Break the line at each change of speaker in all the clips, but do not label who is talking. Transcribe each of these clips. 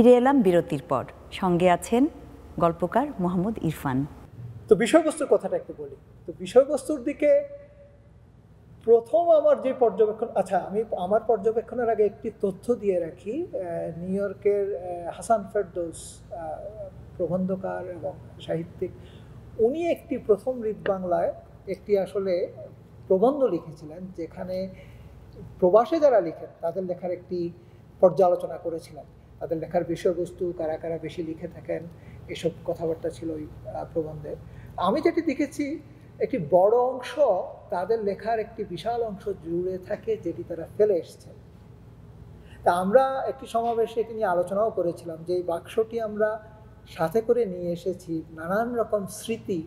ফিরে এলাম বিরতির পর, সঙ্গে আছেন গল্পকার মোহাম্মদ ইরফান।
তো বিষয়বস্তুর কথাটা একটু বলি। তো বিষয়বস্তুর দিকে প্রথম আমার যে পর্যবেক্ষণ, আমি আমার পর্যবেক্ষণের আগে একটি তথ্য দিয়ে রাখি। নিউ ইয়র্কের হাসান ফেরদৌস, প্রবন্ধকার এবং সাহিত্যিক, উনি একটি প্রথম রিড বাংলায় একটি আসলে প্রবন্ধ লিখেছিলেন, যেখানে প্রবাসে যারা লিখেন তাদের লেখার একটি পর্যালোচনা করেছিলেন। তাদের লেখার বিষয়বস্তু, কারা কারা বেশি লিখে থাকেন, এসব কথাবার্তা ছিল ওই প্রবন্ধে। আমি যেটি দেখেছি, একটি বড় অংশ তাদের লেখার একটি বিশাল অংশ জুড়ে থাকে যেটি তারা ফেলে এসছেন। তা আমরা একটি সমাবেশে এটি নিয়ে আলোচনাও করেছিলাম যে এই বাক্সটি আমরা সাথে করে নিয়ে এসেছি নানান রকম স্মৃতি,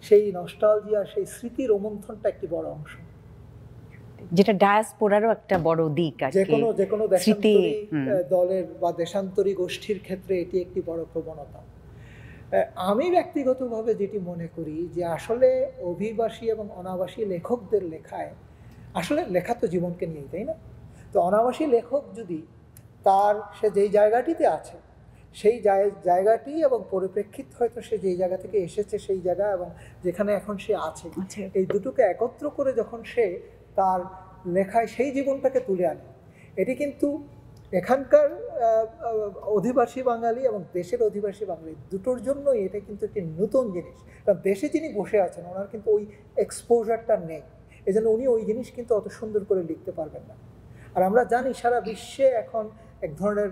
সেই নস্টালজিয়া, সেই স্মৃতি রোমন্থনটা একটি বড় অংশ,
যেটা ডায়াসপোরারও একটা বড় দিক।
যে কোনো দেশান্তরী দলের বা দেশান্তরী গোষ্ঠীর ক্ষেত্রে এটি একটি বড় প্রবণতা। আমি ব্যক্তিগতভাবে যেটি মনে করি যে আসলে অভিবাসী এবং অনাবাসী লেখকদের লেখায়, আসলে লেখা তো জীবনকে নিয়েই, তাই না? তো অনাবাসী লেখক যদি সে যেই জায়গাটিতে আছে সেই জায়গাটি এবং পরিপ্রেক্ষিত, হয়তো সে যেই জায়গা থেকে এসেছে সেই জায়গা এবং যেখানে এখন সে আছে, এই দুটোকে একত্র করে যখন সে তার লেখায় সেই জীবনটাকে তুলে আনে, এটি কিন্তু এখানকার অধিবাসী বাঙালি এবং দেশের অধিবাসী বাঙালি দুটোর জন্যই এটা কিন্তু একটি নতুন জিনিস। কারণ দেশে যিনি বসে আছেন ওনার কিন্তু ওই এক্সপোজারটা নেই, এজন্য উনি ওই জিনিস কিন্তু অত সুন্দর করে লিখতে পারবেন না। আর আমরা জানি সারা বিশ্বে এখন এক ধরনের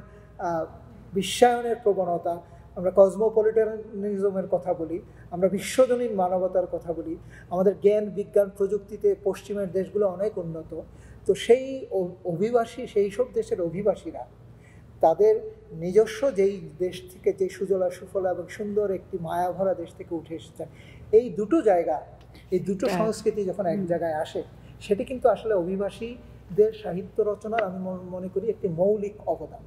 বিশ্বায়নের প্রবণতা, আমরা কসমোপলিটানিজমের কথা বলি, আমরা বিশ্বজনীন মানবতার কথা বলি, আমাদের জ্ঞান বিজ্ঞান প্রযুক্তিতে পশ্চিমের দেশগুলো অনেক উন্নত। তো সেই অভিবাসী, সেই সব দেশের অভিবাসীরা তাদের নিজস্ব যেই দেশ থেকে, যে সুজলা সুফলা এবং সুন্দর একটি মায়াভরা দেশ থেকে উঠে এসেছেন, এই দুটো জায়গা, এই দুটো সংস্কৃতি যখন এক জায়গায় আসে, সেটি কিন্তু আসলে অভিবাসীদের সাহিত্য রচনার, আমি মনে করি, একটি মৌলিক অবদান।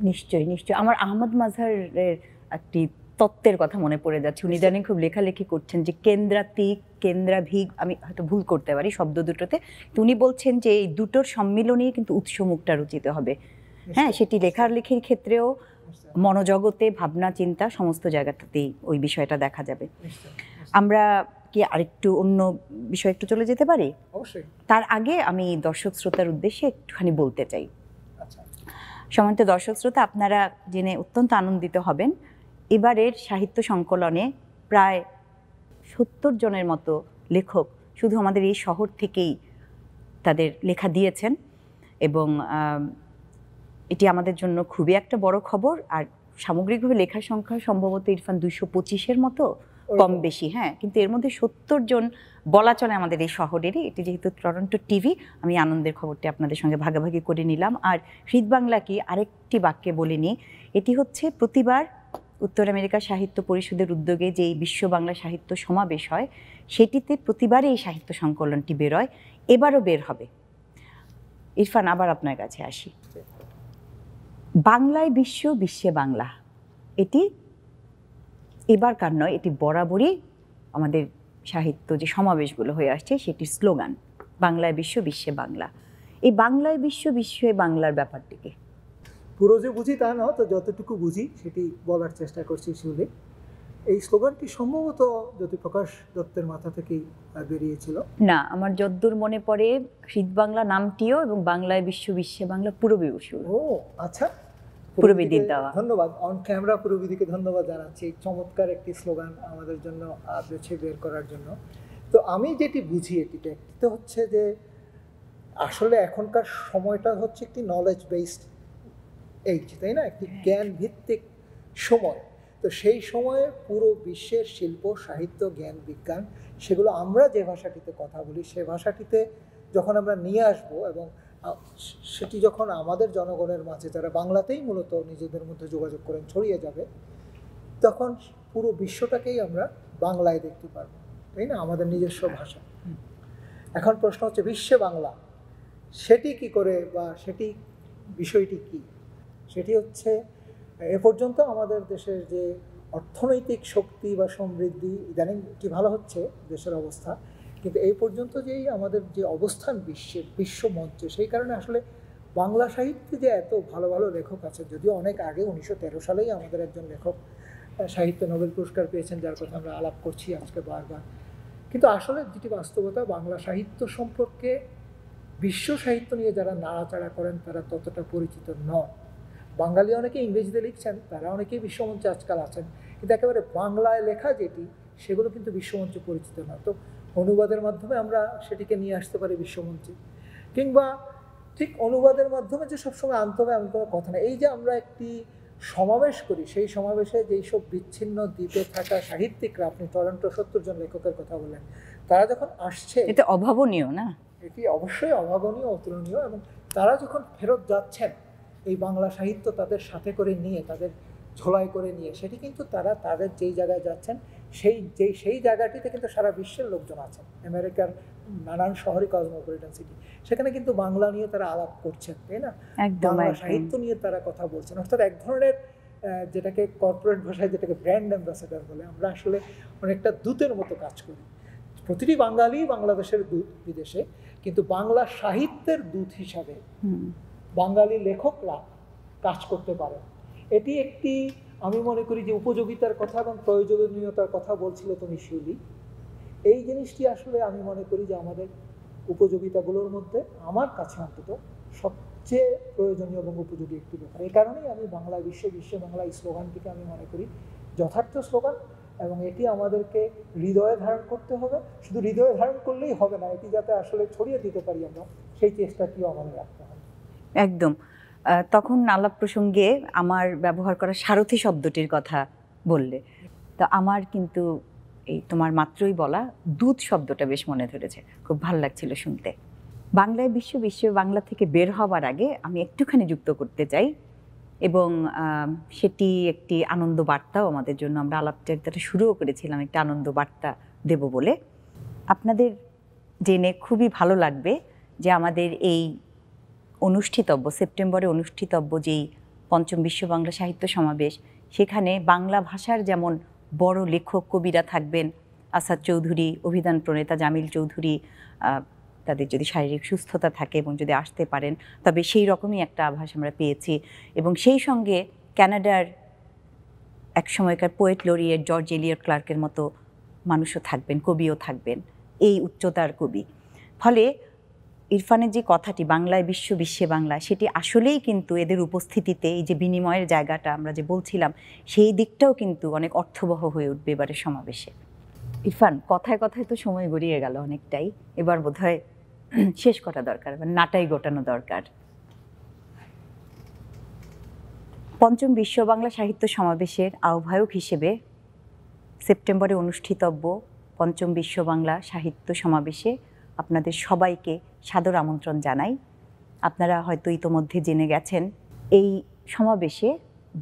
নিশ্চয়ই নিশ্চয়ই। আমার আহমদ মাঝহারের একটি তত্ত্বের কথা মনে পড়ে যাচ্ছে। উনি জানেন খুব লেখালেখি করছেন যে কেন্দ্রাতিক, কেন্দ্রাভিগ, আমি হয়তো ভুল করতে পারি শব্দ দুটোতে, উনি বলছেন যে এই দুটোর সম্মিলনেই কিন্তু উৎসমুখটা রচিত হবে। হ্যাঁ, সেটি লেখালেখির ক্ষেত্রেও, মনোজগতে, ভাবনা চিন্তা সমস্ত জায়গাটাতেই ওই বিষয়টা দেখা যাবে। আমরা কি আরেকটু অন্য বিষয় একটু চলে যেতে পারি?
অবশ্যই।
তার আগে আমি দর্শক শ্রোতার উদ্দেশ্যে একটুখানি বলতে চাই। সম্মানিত দর্শক শ্রোতা, আপনারা জেনে অত্যন্ত আনন্দিত হবেন, এবারের সাহিত্য সংকলনে প্রায় 70 জনের মতো লেখক শুধু আমাদের এই শহর থেকেই তাদের লেখা দিয়েছেন, এবং এটি আমাদের জন্য খুবই একটা বড় খবর। আর সামগ্রিকভাবে লেখার সংখ্যা সম্ভবত ইরফান 225-এর মতো, কম বেশি। হ্যাঁ, কিন্তু এর মধ্যে 70 জন বলা চলে আমাদের এই শহরেরই। এটি যেহেতু টরন্টো টিভি, আমি আনন্দের খবরটি আপনাদের সঙ্গে ভাগাভাগি করে নিলাম। আর হৃদ বাংলা কি আরেকটি বাক্যে বলিনি, এটি হচ্ছে প্রতিবার উত্তর আমেরিকা সাহিত্য পরিষদের উদ্যোগে যে বিশ্ব বাংলা সাহিত্য সমাবেশ হয়, সেটিতে প্রতিবারই এই সাহিত্য সংকলনটি বেরোয়, এবারও বের হবে। ইরফান, আবার আপনার কাছে আসি। বাংলায় বিশ্ব, বিশ্বে বাংলা, এটি এবারকার নয়, এটি বরাবরই আমাদের সাহিত্য যে সমাবেশগুলো হয়ে আসছে সেটির স্লোগান, বাংলায় বিশ্ব, বিশ্বে বাংলা। এই বাংলায় বিশ্ব, বিশ্বে বাংলার ব্যাপারটিকে
পুরো যে বুঝি তা না, তো যতটুকু বুঝি সেটি বলার চেষ্টা করছি। শুনে এই স্লোগানটি সম্ভবত জ্যোতিপ্রকাশ দত্তের মাথা থেকেই বেরিয়েছিল।
না, আমার যদ্দূর মনে পড়ে হৃদ বাংলা নামটিও এবং বাংলায় বিশ্ব, বিশ্বে বাংলা পুরবী বসু।
ও আচ্ছা,
পুরবীদির দেওয়া।
ধন্যবাদ, অন ক্যামেরা পুরবীদিকে ধন্যবাদ জানাচ্ছি চমৎকার একটি স্লোগান আমাদের জন্য বেছে বের করার জন্য। তো আমি যেটি বুঝি এটিতে হচ্ছে যে আসলে এখনকার সময়টা হচ্ছে একটি নলেজ বেসড এইজ, তাই না? একটি জ্ঞান ভিত্তিক সময়। তো সেই সময়ে পুরো বিশ্বের শিল্প, সাহিত্য, জ্ঞান, বিজ্ঞান, সেগুলো আমরা যে ভাষাটিতে কথা বলি সে ভাষাটিতে যখন আমরা নিয়ে আসবো, এবং সেটি যখন আমাদের জনগণের মাঝে, যারা বাংলাতেই মূলত নিজেদের মধ্যে যোগাযোগ করেন, ছড়িয়ে যাবে, তখন পুরো বিশ্বটাকেই আমরা বাংলায় দেখতে পারবো, তাই না? আমাদের নিজস্ব ভাষা। এখন প্রশ্ন হচ্ছে বিশ্বে বাংলা, সেটি কি করে, বা সেটি বিষয়টি কি? সেটি হচ্ছে এ পর্যন্ত আমাদের দেশের যে অর্থনৈতিক শক্তি বা সমৃদ্ধি, ইদানিং কি ভালো হচ্ছে দেশের অবস্থা, কিন্তু এই পর্যন্ত যেই আমাদের যে অবস্থান বিশ্ব মঞ্চে, সেই কারণে আসলে বাংলা সাহিত্যে যে এত ভালো ভালো লেখক আছে, যদিও অনেক আগে 1913 সালেই আমাদের একজন লেখক সাহিত্য নোবেল পুরস্কার পেয়েছেন, যার কথা আমরা আলাপ করছি আজকে বারবার, কিন্তু আসলে যেটি বাস্তবতা, বাংলা সাহিত্য সম্পর্কে বিশ্ব সাহিত্য নিয়ে যারা নাড়াচাড়া করেন তারা ততটা পরিচিত নন। বাঙালি অনেকে ইংরেজিতে লিখছেন, তারা অনেকেই বিশ্বমঞ্চে আজকাল আছেন, কিন্তু একেবারে বাংলায় লেখা যেটি সেগুলো কিন্তু বিশ্বমঞ্চে পরিচিত না। তো অনুবাদের মাধ্যমে আমরা সেটিকে নিয়ে আসতে পারি বিশ্বমঞ্চে, কিংবা ঠিক অনুবাদের মাধ্যমে যে সবসময় আনতে হবে এমন কোনো কথা না। এই যে আমরা একটি সমাবেশ করি, সেই সমাবেশে যেই সব বিচ্ছিন্ন দ্বীপে থাকা সাহিত্যিকরা, আপনি টরন্টো 70 জন লেখকের কথা বললেন, তারা যখন আসছে,
এটা অভাবনীয় না?
এটি অবশ্যই অভাবনীয়, অতুলনীয়। এবং তারা যখন ফেরত যাচ্ছেন এই বাংলা সাহিত্য তাদের সাথে করে নিয়ে, তাদের ঝোলাই করে নিয়ে, সেটি কিন্তু তারা তাদের যেই জায়গায় যাচ্ছেন সেই জায়গাটিতে কিন্তু সারা বিশ্বের লোকজন আছেন, আমেরিকার নানান শহরে, কসমোপলিটন সিটি, সেখানে কিন্তু বাংলা নিয়ে তারা আলাপ করছেন, তাই না? বাংলা সাহিত্য নিয়ে তারা কথা বলছেন। অর্থাৎ এক ধরনের যেটাকে কর্পোরেট ভাষায় যেটাকে ব্র্যান্ড অ্যাম্বাসেডার বলে, আমরা আসলে অনেকটা দূতের মতো কাজ করি। প্রতিটি বাঙালি বাংলাদেশের দূত বিদেশে, কিন্তু বাংলা সাহিত্যের দূত হিসাবে বাঙালি লেখকরা কাজ করতে পারেন। এটি একটি, আমি মনে করি যে উপযোগিতার কথা এবং প্রয়োজনীয়তার কথা বলছিল তুমি শিউলি, এই জিনিসটি আসলে আমি মনে করি যে আমাদের উপযোগিতাগুলোর মধ্যে আমার কাছে অন্তত সবচেয়ে প্রয়োজনীয় এবং উপযোগী একটি ব্যাপার। এই কারণেই আমি বাংলা বিশ্বে বাংলা এই স্লোগানটিকে আমি মনে করি যথার্থ স্লোগান, এবং এটি আমাদেরকে হৃদয়ে ধারণ করতে হবে। শুধু হৃদয়ে ধারণ করলেই হবে না, এটি যাতে আসলে ছড়িয়ে দিতে পারি আমরা, সেই চেষ্টাটিও আমাদের রাখতে হবে।
একদম। তখন আলাপ প্রসঙ্গে আমার ব্যবহার করা সারথি শব্দটির কথা বললে, তো আমার কিন্তু এই তোমার মাত্রই বলা দূত শব্দটা বেশ মনে ধরেছে, খুব ভালো লাগছিল শুনতে। বাংলায় বিশ্ব বাংলা থেকে বের হওয়ার আগে আমি একটুখানি যুক্ত করতে চাই, এবং সেটি একটি আনন্দ বার্তাও আমাদের জন্য। আমরা আলাপচারিতাটা শুরুও করেছিলাম একটা আনন্দ বার্তা দেব বলে। আপনাদের জেনে খুবই ভালো লাগবে যে আমাদের এই সেপ্টেম্বরে অনুষ্ঠিতব্য যেই পঞ্চম বিশ্ব বাংলা সাহিত্য সমাবেশ, সেখানে বাংলা ভাষার যেমন বড় লেখক কবিরা থাকবেন, আসাদ চৌধুরী, অভিধান প্রণেতা জামিল চৌধুরী, তাদের যদি শারীরিক সুস্থতা থাকে এবং যদি আসতে পারেন, তবে সেই রকমই একটা আভাস আমরা পেয়েছি। এবং সেই সঙ্গে ক্যানাডার এক সময়কার পোয়েট লরিয়েট জর্জ এলিয়ট ক্লার্কের মতো মানুষও থাকবেন, কবিও থাকবেন, এই উচ্চতার কবি। ফলে ইরফানের যে কথাটি বাংলায় বিশ্ব বাংলা, সেটি আসলেই কিন্তু এদের উপস্থিতিতে এই যে বিনিময়ের জায়গাটা আমরা যে বলছিলাম, সেই দিকটাও কিন্তু অনেক অর্থবহ হয়ে উঠবে এবারের সমাবেশে। ইরফান, কথায় কথায় তো সময় গড়িয়ে গেল অনেকটাই, এবার বোধহয় শেষ করা দরকার, নাটাই গোটানো দরকার। পঞ্চম বিশ্ব বাংলা সাহিত্য সমাবেশের আহ্বায়ক হিসেবে সেপ্টেম্বরে অনুষ্ঠিতব্য পঞ্চম বিশ্ব বাংলা সাহিত্য সমাবেশে আপনাদের সবাইকে সাদর আমন্ত্রণ জানাই। আপনারা হয়তো ইতোমধ্যে জেনে গেছেন, এই সমাবেশে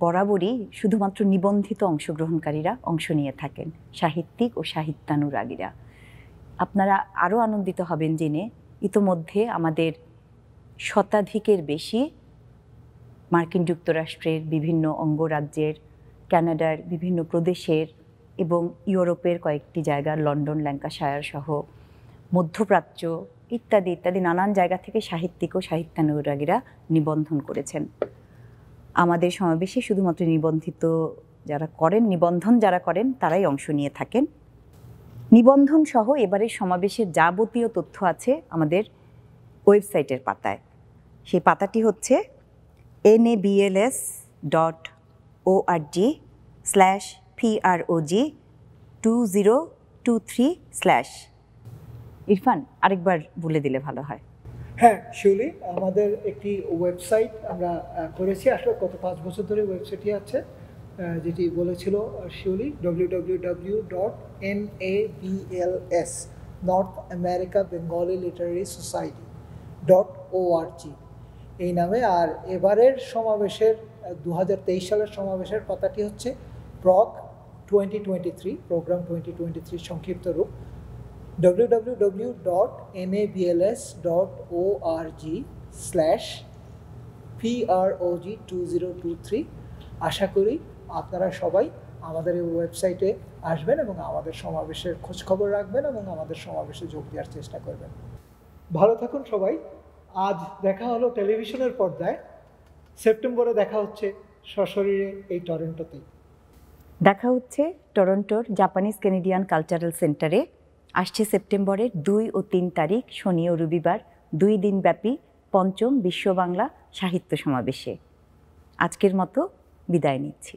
বরাবরই শুধুমাত্র নিবন্ধিত অংশগ্রহণকারীরা অংশ নিয়ে থাকেন, সাহিত্যিক ও সাহিত্যানুরাগীরা। আপনারা আরও আনন্দিত হবেন জেনে ইতোমধ্যে আমাদের শতাধিকের বেশি মার্কিন যুক্তরাষ্ট্রের বিভিন্ন অঙ্গরাজ্যের, কানাডার বিভিন্ন প্রদেশের এবং ইউরোপের কয়েকটি জায়গার, লন্ডন, ল্যাঙ্কাশায়ার সহ মধ্যপ্রাচ্য ইত্যাদি ইত্যাদি নানান জায়গা থেকে সাহিত্যিক ও সাহিত্যানুরাগীরা নিবন্ধন করেছেন। আমাদের সমাবেশে শুধুমাত্র নিবন্ধন যারা করেন তারাই অংশ নিয়ে থাকেন। নিবন্ধন সহ এবারের সমাবেশের যাবতীয় তথ্য আছে আমাদের ওয়েবসাইটের পাতায়। সেই পাতাটি হচ্ছে nabls.org/prog2023/। ইরফান, আরেকবার বলে দিলে ভালো হয়।
হ্যাঁ শিউলি, আমাদের একটি ওয়েবসাইট আমরা করেছি, আসলে গত 5 বছর ধরে ওয়েবসাইটটি আছে, যেটি বলেছিল Shiuli, www.nabls north America Bengali literary society এই নামে। আর এবারের সমাবেশের 2023 সালের সমাবেশের পাতাটি হচ্ছে প্রগ 2023, প্রোগ্রাম 2023 সংক্ষিপ্ত রূপ, www.nabls.org/prog2023। আশা করি আপনারা সবাই আমাদের এই ওয়েবসাইটে আসবেন এবং আমাদের সমাবেশের খোঁজখবর রাখবেন এবং আমাদের সমাবেশে যোগ দেওয়ার চেষ্টা করবেন। ভালো থাকুন সবাই, আজ দেখা হলো টেলিভিশনের পর্দায়, সেপ্টেম্বরে দেখা হচ্ছে সশরীরে এই টরন্টোতেই।
দেখা হচ্ছে টরন্টোর জাপানিজ কেনেডিয়ান কালচারাল সেন্টারে আসছে সেপ্টেম্বরের 2 ও 3 তারিখ শনি ও রবিবার 2 দিনব্যাপী পঞ্চম বিশ্ব বাংলা সাহিত্য সমাবেশে। আজকের মতো বিদায় নিচ্ছি।